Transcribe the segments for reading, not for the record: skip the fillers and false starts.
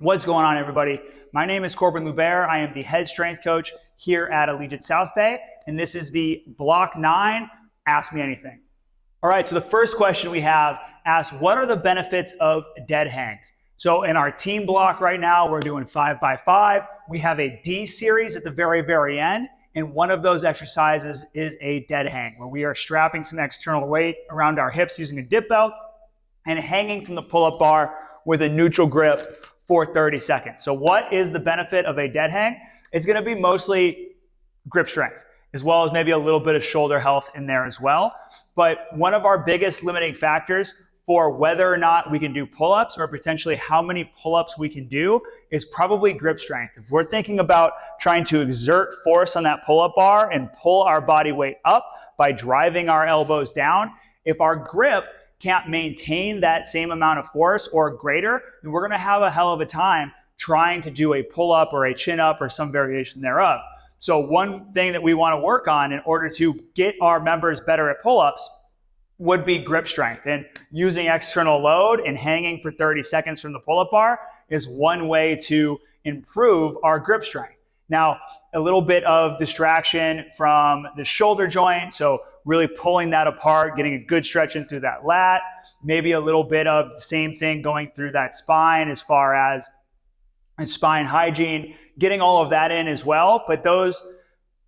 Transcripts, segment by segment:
What's going on, everybody? My name is Corbin. I am the head strength coach here at Allegiant South Bay, and this is the Block 9 Ask Me Anything. All right, so the first question we have asks, what are the benefits of dead hangs? So in our team block right now, we're doing 5x5. We have a D series at the very, very end, and one of those exercises is a dead hang, where we are strapping some external weight around our hips using a dip belt and hanging from the pull-up bar with a neutral grip for 30 seconds. So what is the benefit of a dead hang? It's going to be mostly grip strength, as well as maybe a little bit of shoulder health in there as well. But one of our biggest limiting factors for whether or not we can do pull-ups, or potentially how many pull-ups we can do, is probably grip strength. If we're thinking about trying to exert force on that pull-up bar and pull our body weight up by driving our elbows down, if our grip can't maintain that same amount of force or greater, then we're going to have a hell of a time trying to do a pull-up or a chin-up or some variation thereof. So one thing that we want to work on in order to get our members better at pull-ups would be grip strength. And using external load and hanging for 30 seconds from the pull-up bar is one way to improve our grip strength. Now, a little bit of distraction from the shoulder joint, so really pulling that apart, getting a good stretch in through that lat, maybe a little bit of the same thing going through that spine as far as spine hygiene, getting all of that in as well. But those,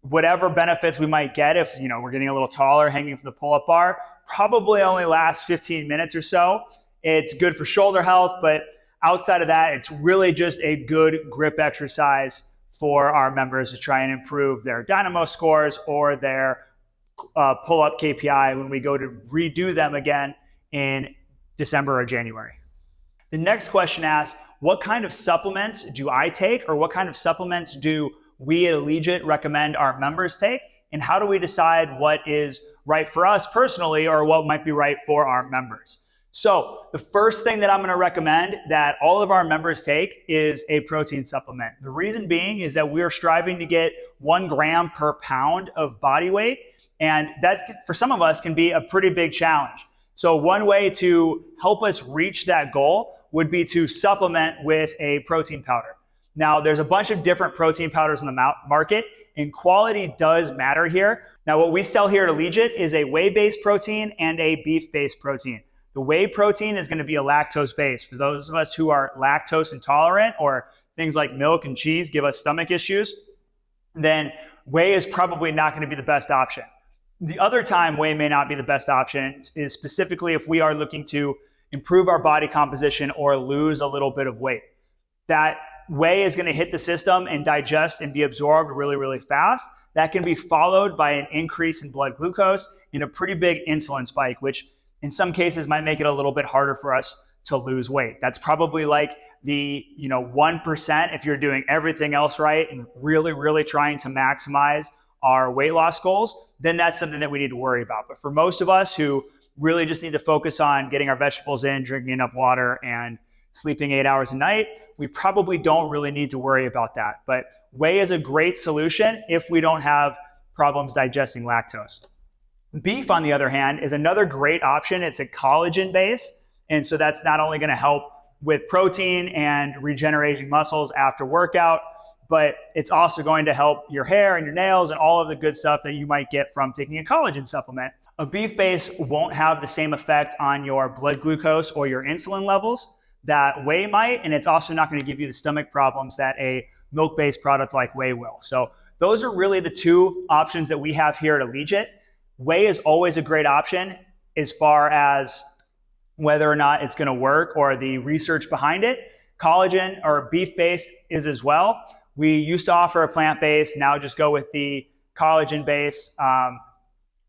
whatever benefits we might get if we're getting a little taller hanging from the pull-up bar, probably only lasts 15 minutes or so. It's good for shoulder health, but outside of that, it's really just a good grip exercise for our members to try and improve their dynamo scores or their pull-up KPI when we go to redo them again in December or January. The next question asks, what kind of supplements do I take, or what kind of supplements do we at Allegiant recommend our members take, and how do we decide what is right for us personally or what might be right for our members? So the first thing that I'm going to recommend that all of our members take is a protein supplement. The reason being is that we're striving to get 1 gram per pound of body weight, and that for some of us can be a pretty big challenge. So one way to help us reach that goal would be to supplement with a protein powder. Now, there's a bunch of different protein powders in the market, and quality does matter here. Now, what we sell here at Allegiant is a whey-based protein and a beef-based protein. The whey protein is going to be a lactose-based. For those of us who are lactose intolerant, or things like milk and cheese give us stomach issues, then whey is probably not going to be the best option. The other time whey may not be the best option is specifically if we are looking to improve our body composition or lose a little bit of weight. That whey is going to hit the system and digest and be absorbed really, really fast. That can be followed by an increase in blood glucose and a pretty big insulin spike, which in some cases might make it a little bit harder for us to lose weight. That's probably like the 1% if you're doing everything else right and really, really trying to maximize our weight loss goals, then that's something that we need to worry about. But for most of us who really just need to focus on getting our vegetables in, drinking enough water, and sleeping 8 hours a night, we probably don't really need to worry about that. But whey is a great solution if we don't have problems digesting lactose. Beef, on the other hand, is another great option. It's a collagen base, and so that's not only going to help with protein and regenerating muscles after workout, but it's also going to help your hair and your nails and all of the good stuff that you might get from taking a collagen supplement. A beef base won't have the same effect on your blood glucose or your insulin levels that whey might, and it's also not going to give you the stomach problems that a milk-based product like whey will. So those are really the two options that we have here at Allegiant. Whey is always a great option as far as whether or not it's going to work or the research behind it. Collagen or beef-based is as well. We used to offer a plant-based, now just go with the collagen base.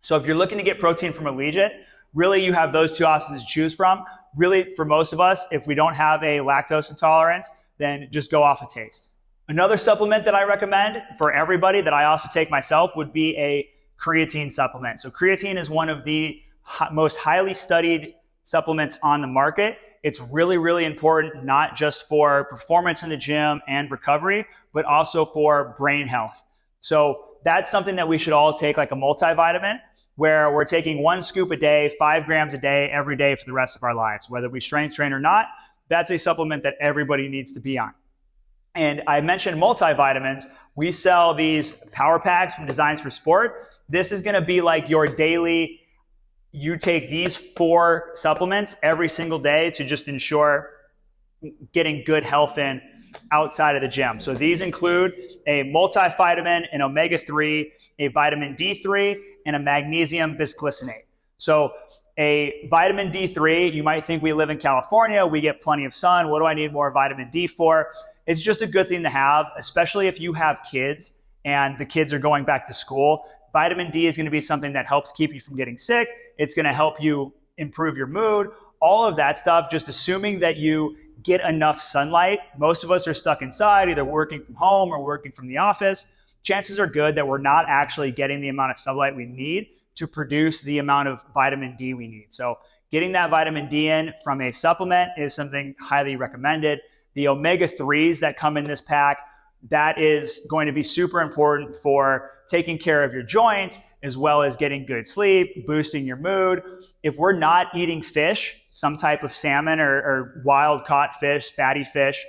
So if you're looking to get protein from Allegiant, really you have those two options to choose from. Really, for most of us, if we don't have a lactose intolerance, then just go off of taste. Another supplement that I recommend for everybody that I also take myself would be a creatine supplement. So creatine is one of the most highly studied supplements on the market. It's really, really important, not just for performance in the gym and recovery, but also for brain health. So that's something that we should all take, like a multivitamin, where we're taking 1 scoop a day, 5 grams a day, every day for the rest of our lives. Whether we strength train or not, that's a supplement that everybody needs to be on. And I mentioned multivitamins. We sell these power packs from Designs for Sport. This is going to be like your daily, you take these 4 supplements every single day to just ensure getting good health in outside of the gym. So these include a multivitamin, an omega-3, a vitamin D3, and a magnesium bisglycinate. So a vitamin D3, you might think we live in California, we get plenty of sun. What do I need more vitamin D for? It's just a good thing to have, especially if you have kids and the kids are going back to school. Vitamin D is going to be something that helps keep you from getting sick. It's going to help you improve your mood, all of that stuff, just assuming that you get enough sunlight. Most of us are stuck inside, either working from home or working from the office. Chances are good that we're not actually getting the amount of sunlight we need to produce the amount of vitamin D we need. So getting that vitamin D in from a supplement is something highly recommended. The omega-3s that come in this pack, that is going to be super important for taking care of your joints, as well as getting good sleep, boosting your mood. If we're not eating fish, some type of salmon or wild caught fish, fatty fish,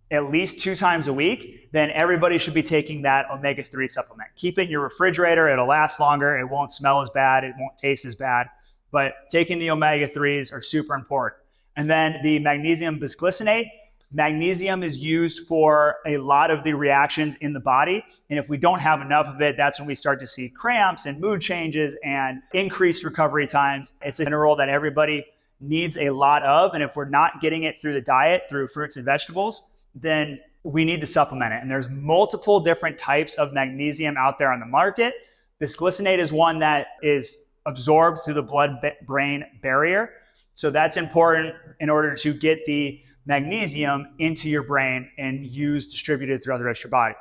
at least 2 times a week, then everybody should be taking that omega-3 supplement. Keep it in your refrigerator. It'll last longer. It won't smell as bad. It won't taste as bad. But taking the omega-3s are super important. And then the magnesium bisglycinate. Magnesium is used for a lot of the reactions in the body. And if we don't have enough of it, that's when we start to see cramps and mood changes and increased recovery times. It's a mineral that everybody needs a lot of. And if we're not getting it through the diet, through fruits and vegetables, then we need to supplement it. And there's multiple different types of magnesium out there on the market. Bisglycinate is one that is absorbed through the blood-brain barrier. So that's important in order to get the magnesium into your brain and distributed throughout the rest of your body.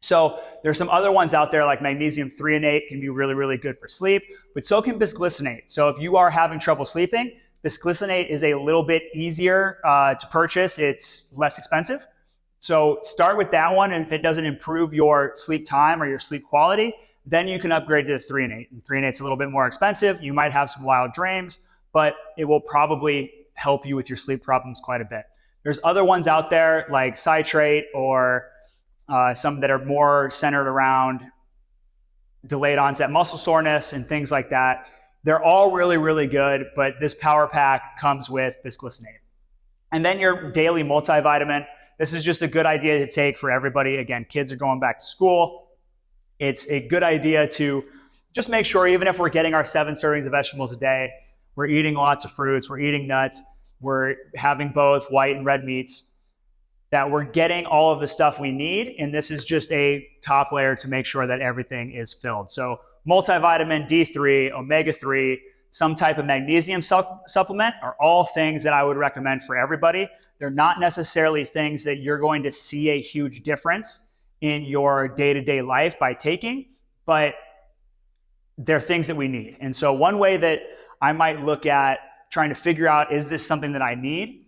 So there's some other ones out there like magnesium threonate can be really, really good for sleep, but so can bisglycinate. So if you are having trouble sleeping, bisglycinate is a little bit easier to purchase. It's less expensive. So start with that one. And if it doesn't improve your sleep time or your sleep quality, then you can upgrade to the threonate. And threonate's a little bit more expensive. You might have some wild dreams, but it will probably help you with your sleep problems quite a bit. There's other ones out there like citrate or some that are more centered around delayed onset muscle soreness and things like that. They're all really, really good, but this power pack comes with bisglycinate. And then your daily multivitamin. This is just a good idea to take for everybody. Again, kids are going back to school. It's a good idea to just make sure, even if we're getting our 7 servings of vegetables a day, we're eating lots of fruits, we're eating nuts, we're having both white and red meats, that we're getting all of the stuff we need. And this is just a top layer to make sure that everything is filled. So multivitamin, D3, omega-3, some type of magnesium supplement are all things that I would recommend for everybody. They're not necessarily things that you're going to see a huge difference in your day-to-day life by taking, but they're things that we need. And so one way that I might look at trying to figure out, is this something that I need?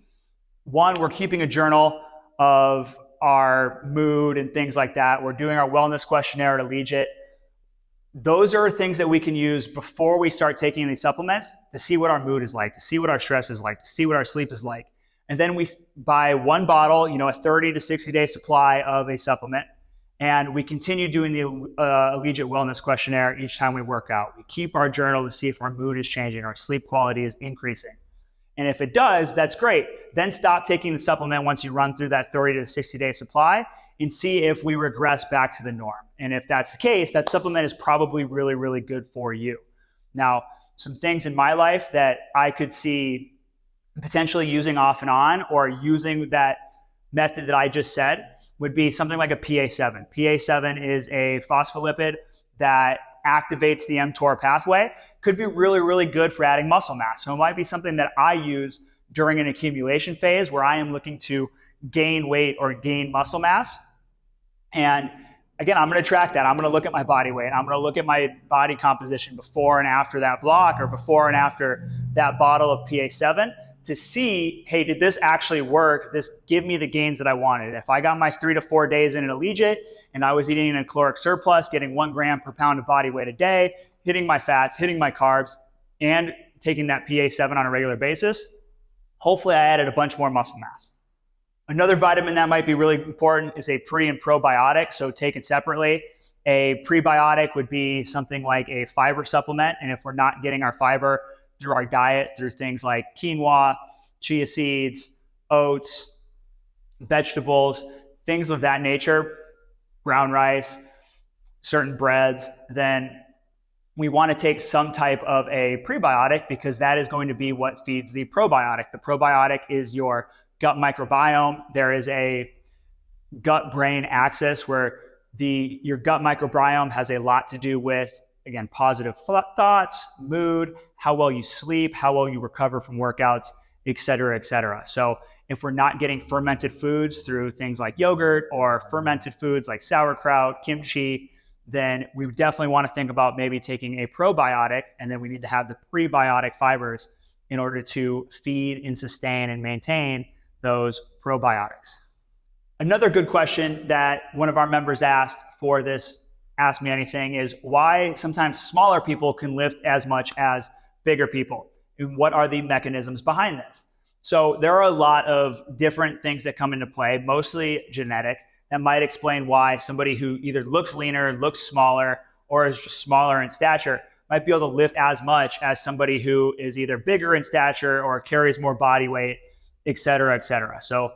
One, we're keeping a journal of our mood and things like that. We're doing our wellness questionnaire at Allegiate. Those are things that we can use before we start taking any supplements to see what our mood is like, to see what our stress is like, to see what our sleep is like. And then we buy one bottle, a 30 to 60 day supply of a supplement. And we continue doing the Allegiate Wellness Questionnaire each time we work out. We keep our journal to see if our mood is changing, our sleep quality is increasing. And if it does, that's great. Then stop taking the supplement once you run through that 30 to 60 day supply and see if we regress back to the norm. And if that's the case, that supplement is probably really, really good for you. Now, some things in my life that I could see potentially using off and on, or using that method that I just said, would be something like a PA7. PA7 is a phospholipid that activates the mTOR pathway. Could be really, really good for adding muscle mass. So it might be something that I use during an accumulation phase where I am looking to gain weight or gain muscle mass. And again, I'm going to track that. I'm going to look at my body weight. I'm going to look at my body composition before and after that block, or before and after that bottle of PA7, to see, hey, did this actually work? This give me the gains that I wanted. If I got my 3 to 4 days in an Allegiate and I was eating a caloric surplus, getting 1 gram per pound of body weight a day, hitting my fats, hitting my carbs, and taking that PA7 on a regular basis, hopefully I added a bunch more muscle mass. Another vitamin that might be really important is a pre and probiotic, so taken separately. A prebiotic would be something like a fiber supplement, and if we're not getting our fiber through our diet, through things like quinoa, chia seeds, oats, vegetables, things of that nature, brown rice, certain breads, then we want to take some type of a prebiotic because that is going to be what feeds the probiotic. The probiotic is your gut microbiome. There is a gut-brain axis where your gut microbiome has a lot to do with, again, positive thoughts, mood, how well you sleep, how well you recover from workouts, et cetera, et cetera. So if we're not getting fermented foods through things like yogurt or fermented foods like sauerkraut, kimchi, then we definitely want to think about maybe taking a probiotic, and then we need to have the prebiotic fibers in order to feed and sustain and maintain those probiotics. Another good question that one of our members asked for this Ask Me Anything is why sometimes smaller people can lift as much as bigger people, and what are the mechanisms behind this? So there are a lot of different things that come into play, mostly genetic, that might explain why somebody who either looks leaner, looks smaller, or is just smaller in stature might be able to lift as much as somebody who is either bigger in stature or carries more body weight, et cetera, et cetera. So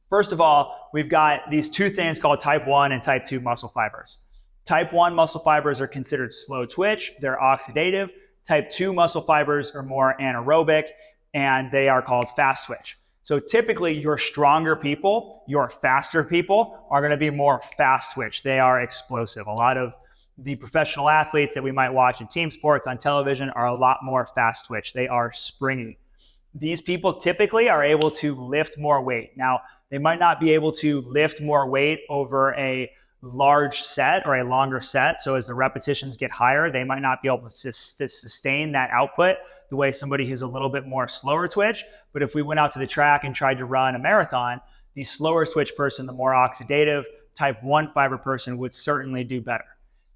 first of all, we've got these two things called type 1 and type 2 muscle fibers. Type 1 muscle fibers are considered slow twitch, they're oxidative. Type 2 muscle fibers are more anaerobic, and they are called fast twitch. So typically your stronger people, your faster people are going to be more fast twitch. They are explosive. A lot of the professional athletes that we might watch in team sports on television are a lot more fast twitch. They are springy. These people typically are able to lift more weight. Now, they might not be able to lift more weight over a large set or a longer set. So as the repetitions get higher, they might not be able to sustain that output the way somebody who's a little bit more slower twitch. But if we went out to the track and tried to run a marathon, the slower twitch person, the more oxidative type 1 fiber person would certainly do better.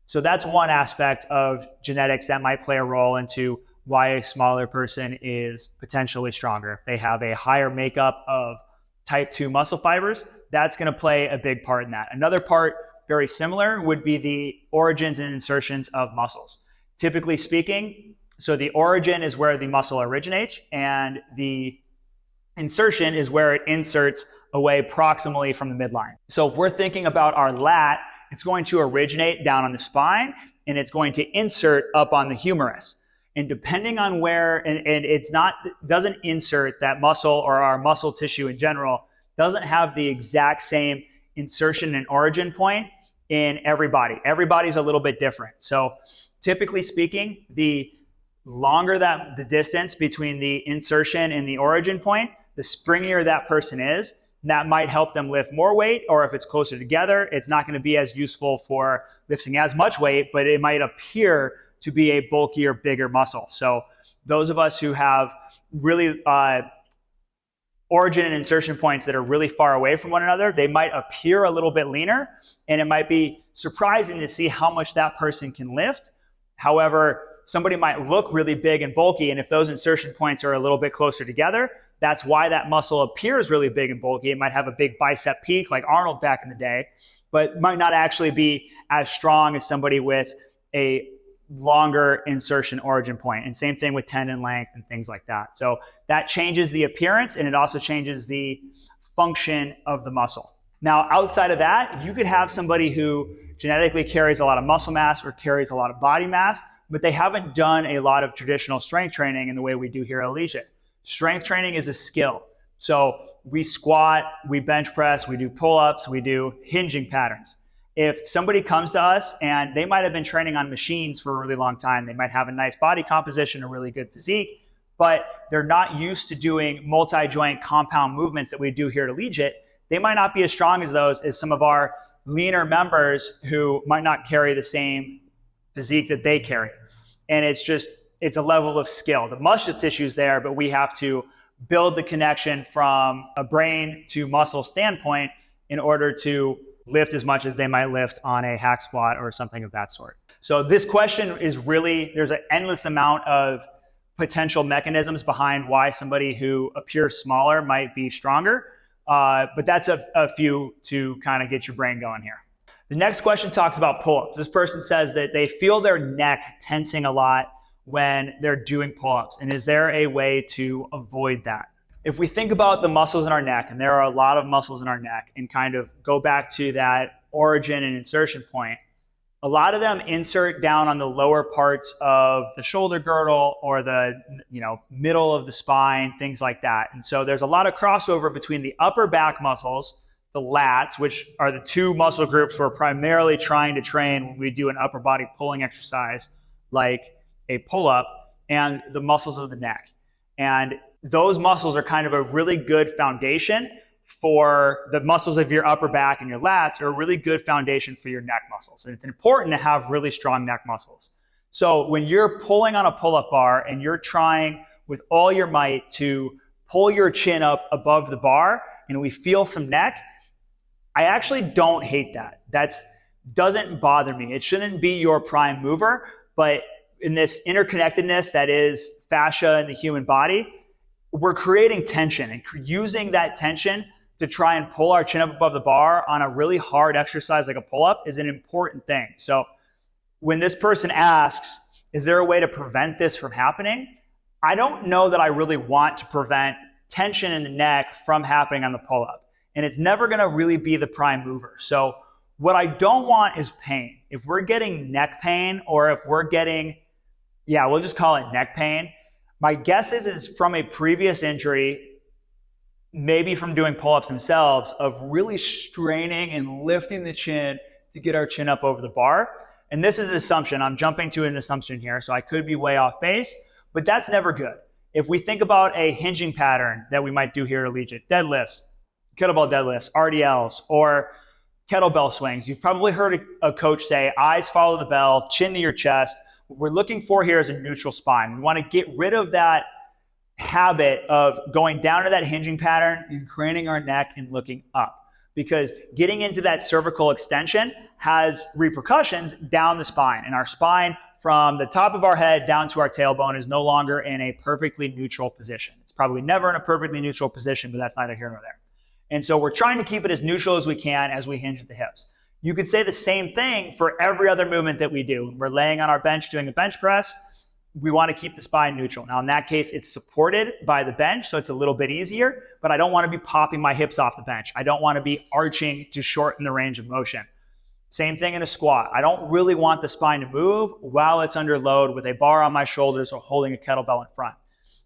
So that's one aspect of genetics that might play a role into why a smaller person is potentially stronger. If they have a higher makeup of type 2 muscle fibers, that's going to play a big part in that. Another part, very similar, would be the origins and insertions of muscles. Typically speaking, so the origin is where the muscle originates, and the insertion is where it inserts away proximally from the midline. So if we're thinking about our lat, it's going to originate down on the spine, and it's going to insert up on the humerus. And depending on where, and doesn't insert that muscle, or our muscle tissue in general, doesn't have the exact same insertion and origin point in everybody. Everybody's a little bit different. So typically speaking, the longer that the distance between the insertion and the origin point, the springier that person is. That might help them lift more weight, or if it's closer together, it's not going to be as useful for lifting as much weight, but it might appear to be a bulkier, bigger muscle. So those of us who have really origin and insertion points that are really far away from one another, they might appear a little bit leaner, and it might be surprising to see how much that person can lift. However, somebody might look really big and bulky, and if those insertion points are a little bit closer together, that's why that muscle appears really big and bulky. It might have a big bicep peak like Arnold back in the day, but might not actually be as strong as somebody with a longer insertion origin point. And same thing with tendon length and things like that. So that changes the appearance, and it also changes the function of the muscle. Now, outside of that, you could have somebody who genetically carries a lot of muscle mass or carries a lot of body mass, but they haven't done a lot of traditional strength training in the way we do here at Allegiant. Strength training is a skill. So we squat, we bench press, we do pull-ups, we do hinging patterns. If somebody comes to us and they might have been training on machines for a really long time, they might have a nice body composition, a really good physique, but they're not used to doing multi-joint compound movements that we do here at Allegiant, they might not be as strong as those as some of our leaner members who might not carry the same physique that they carry. And it's a level of skill. The muscle tissue is there, but we have to build the connection from a brain to muscle standpoint in order to lift as much as they might lift on a hack squat or something of that sort. So this question is really, there's an endless amount of potential mechanisms behind why somebody who appears smaller might be stronger. But that's a few to kind of get your brain going here. The next question talks about pull-ups. This person says that they feel their neck tensing a lot when they're doing pull-ups. And is there a way to avoid that? If we think about the muscles in our neck, and there are a lot of muscles in our neck, and kind of go back to that origin and insertion point, a lot of them insert down on the lower parts of the shoulder girdle or the middle of the spine, things like that. And so there's a lot of crossover between the upper back muscles, the lats, which are the two muscle groups we're primarily trying to train when we do an upper body pulling exercise like a pull-up, and the muscles of the neck. And those muscles are kind of a really good foundation for the muscles of your upper back, and your lats are a really good foundation for your neck muscles. And it's important to have really strong neck muscles. So when you're pulling on a pull-up bar and you're trying with all your might to pull your chin up above the bar and we feel some neck, I actually don't hate that. That doesn't bother me. It shouldn't be your prime mover, but in this interconnectedness that is fascia in the human body, we're creating tension, and using that tension to try and pull our chin up above the bar on a really hard exercise like a pull-up is an important thing. So when this person asks, is there a way to prevent this from happening? I don't know that I really want to prevent tension in the neck from happening on the pull-up. And it's never gonna really be the prime mover. So what I don't want is pain. If we're getting neck pain, or if we're getting, we'll just call it neck pain, my guess is from a previous injury, maybe from doing pull-ups themselves, of really straining and lifting the chin to get our chin up over the bar. And this is an assumption. I'm jumping to an assumption here, so I could be way off base, but that's never good. If we think about a hinging pattern that we might do here at Allegiant, deadlifts, kettlebell deadlifts, RDLs, or kettlebell swings, you've probably heard a coach say, eyes follow the bell, chin to your chest. What we're looking for here is a neutral spine. We want to get rid of that habit of going down to that hinging pattern and craning our neck and looking up, because getting into that cervical extension has repercussions down the spine, and our spine from the top of our head down to our tailbone is no longer in a perfectly neutral position. It's probably never in a perfectly neutral position, but that's neither here nor there. And so we're trying to keep it as neutral as we can as we hinge at the hips. You could say the same thing for every other movement that we do. We're laying on our bench doing a bench press. We want to keep the spine neutral. Now, in that case, it's supported by the bench, so it's a little bit easier, but I don't want to be popping my hips off the bench. I don't want to be arching to shorten the range of motion. Same thing in a squat. I don't really want the spine to move while it's under load with a bar on my shoulders or holding a kettlebell in front.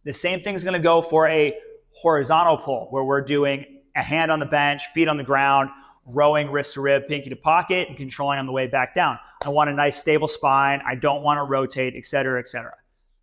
The same thing is going to go for a horizontal pull, where we're doing a hand on the bench, feet on the ground, rowing wrist to rib, pinky to pocket, and controlling on the way back down. I want a nice stable spine. I don't want to rotate, et cetera, et cetera.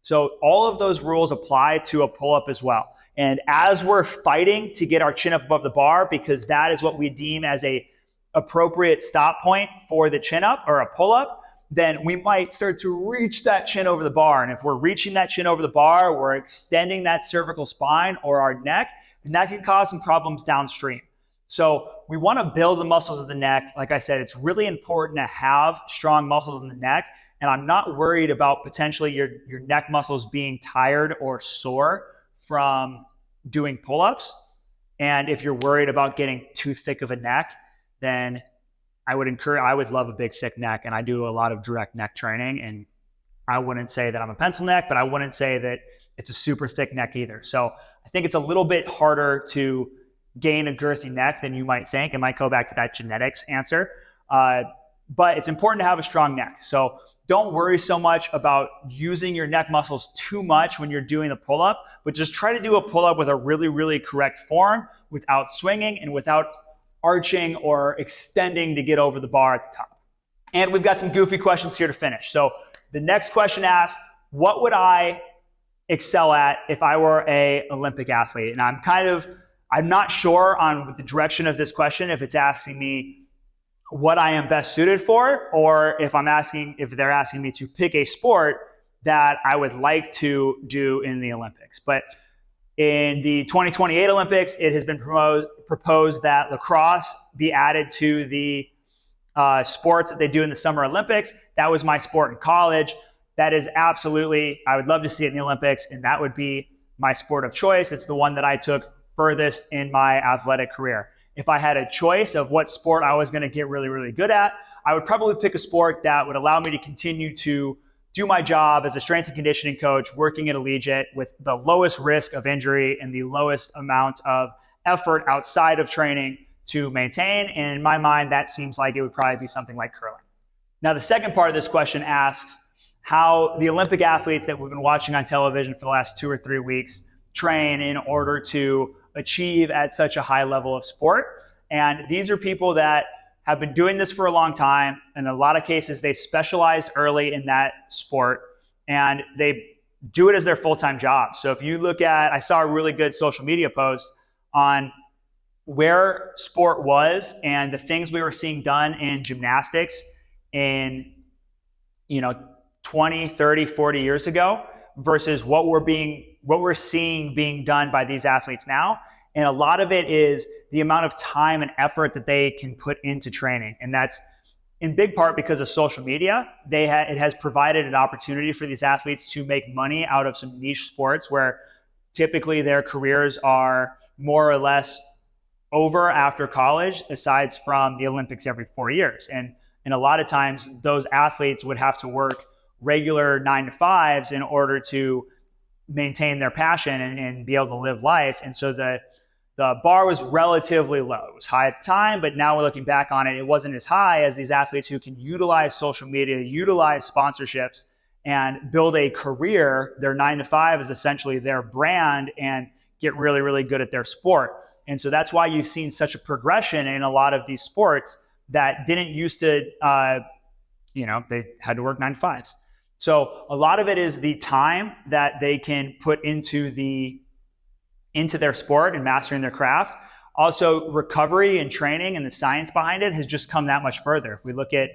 So all of those rules apply to a pull-up as well. And as we're fighting to get our chin up above the bar, because that is what we deem as a appropriate stop point for the chin up or a pull-up, then we might start to reach that chin over the bar. And if we're reaching that chin over the bar, we're extending that cervical spine or our neck, and that can cause some problems downstream. So we want to build the muscles of the neck. Like I said, it's really important to have strong muscles in the neck. And I'm not worried about potentially your neck muscles being tired or sore from doing pull-ups. And if you're worried about getting too thick of a neck, then I would love a big thick neck. And I do a lot of direct neck training. And I wouldn't say that I'm a pencil neck, but I wouldn't say that it's a super thick neck either. So I think it's a little bit harder to gain a girthy neck than you might think. It might go back to that genetics answer. But it's important to have a strong neck. So don't worry so much about using your neck muscles too much when you're doing the pull-up, but just try to do a pull-up with a really, really correct form without swinging and without arching or extending to get over the bar at the top. And we've got some goofy questions here to finish. So the next question asks, what would I excel at if I were an Olympic athlete? And I'm not sure on the direction of this question, if it's asking me what I am best suited for, or if they're asking me to pick a sport that I would like to do in the Olympics. But in the 2028 Olympics, it has been proposed that lacrosse be added to the sports that they do in the Summer Olympics. That was my sport in college. that is absolutely, I would love to see it in the Olympics, and that would be my sport of choice. It's the one that I took furthest in my athletic career. If I had a choice of what sport I was going to get really, really good at, I would probably pick a sport that would allow me to continue to do my job as a strength and conditioning coach, working at Allegiate with the lowest risk of injury and the lowest amount of effort outside of training to maintain. And in my mind, that seems like it would probably be something like curling. Now, the second part of this question asks how the Olympic athletes that we've been watching on television for the last 2 or 3 weeks train in order to achieve at such a high level of sport. And these are people that have been doing this for a long time. In a lot of cases, they specialize early in that sport and they do it as their full-time job. So if you look at, I saw a really good social media post on where sport was and the things we were seeing done in gymnastics in, 20, 30, 40 years ago versus what we're seeing being done by these athletes now. And a lot of it is the amount of time and effort that they can put into training. And that's in big part because of social media. It has provided an opportunity for these athletes to make money out of some niche sports where typically their careers are more or less over after college, aside from the Olympics every 4 years. And a lot of times those athletes would have to work regular 9-to-5s in order to maintain their passion and be able to live life. And so the bar was relatively low. It was high at the time, but now we're looking back on it, it wasn't as high as these athletes who can utilize social media, utilize sponsorships, and build a career. Their 9-to-5 is essentially their brand and get really, really good at their sport. And so that's why you've seen such a progression in a lot of these sports that didn't used to, they had to work 9-to-5s. So a lot of it is the time that they can put into their sport and mastering their craft. Also, recovery and training and the science behind it has just come that much further. If we look at,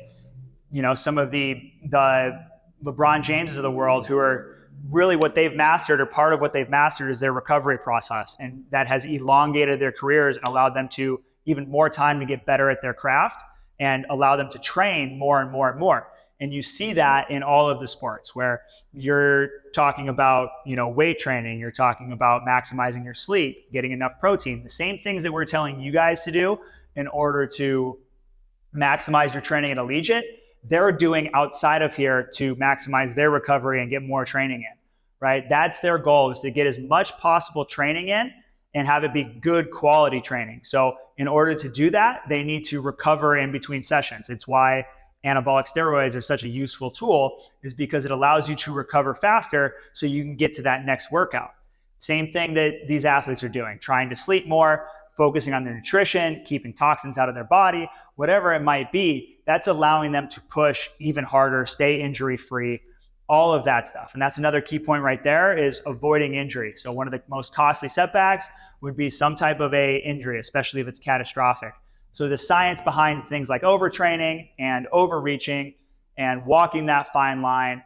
some of the LeBron Jameses of the world who are really what they've mastered, or part of what they've mastered is their recovery process. And that has elongated their careers and allowed them to even more time to get better at their craft and allow them to train more and more and more. And you see that in all of the sports where you're talking about, weight training, you're talking about maximizing your sleep, getting enough protein, the same things that we're telling you guys to do in order to maximize your training at Allegiate, they're doing outside of here to maximize their recovery and get more training in, right? That's their goal, is to get as much possible training in and have it be good quality training. So in order to do that, they need to recover in between sessions. It's why anabolic steroids are such a useful tool, is because it allows you to recover faster so you can get to that next workout. Same thing that these athletes are doing, trying to sleep more, focusing on their nutrition, keeping toxins out of their body, whatever it might be, that's allowing them to push even harder, stay injury-free, all of that stuff. And that's another key point right there, is avoiding injury. So one of the most costly setbacks would be some type of a injury, especially if it's catastrophic. So the science behind things like overtraining and overreaching and walking that fine line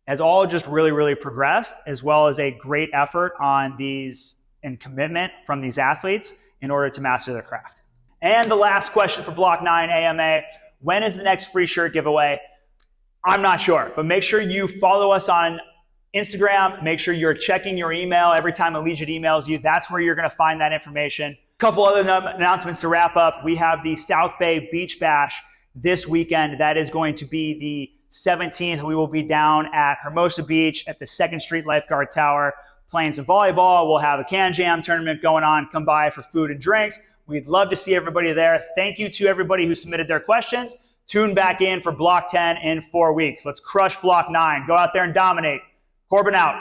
has all just really, really progressed, as well as a great effort on these and commitment from these athletes in order to master their craft. And the last question for Block 9 AMA, when is the next free shirt giveaway? I'm not sure, but make sure you follow us on Instagram. Make sure you're checking your email every time Allegiate emails you. That's where you're going to find that information. A couple other announcements to wrap up. We have the South Bay Beach Bash this weekend. That is going to be the 17th. We will be down at Hermosa Beach at the 2nd Street Lifeguard Tower playing some volleyball. We'll have a can jam tournament going on. Come by for food and drinks. We'd love to see everybody there. Thank you to everybody who submitted their questions. Tune back in for Block 10 in 4 weeks. Let's crush Block 9. Go out there and dominate. Corbin out.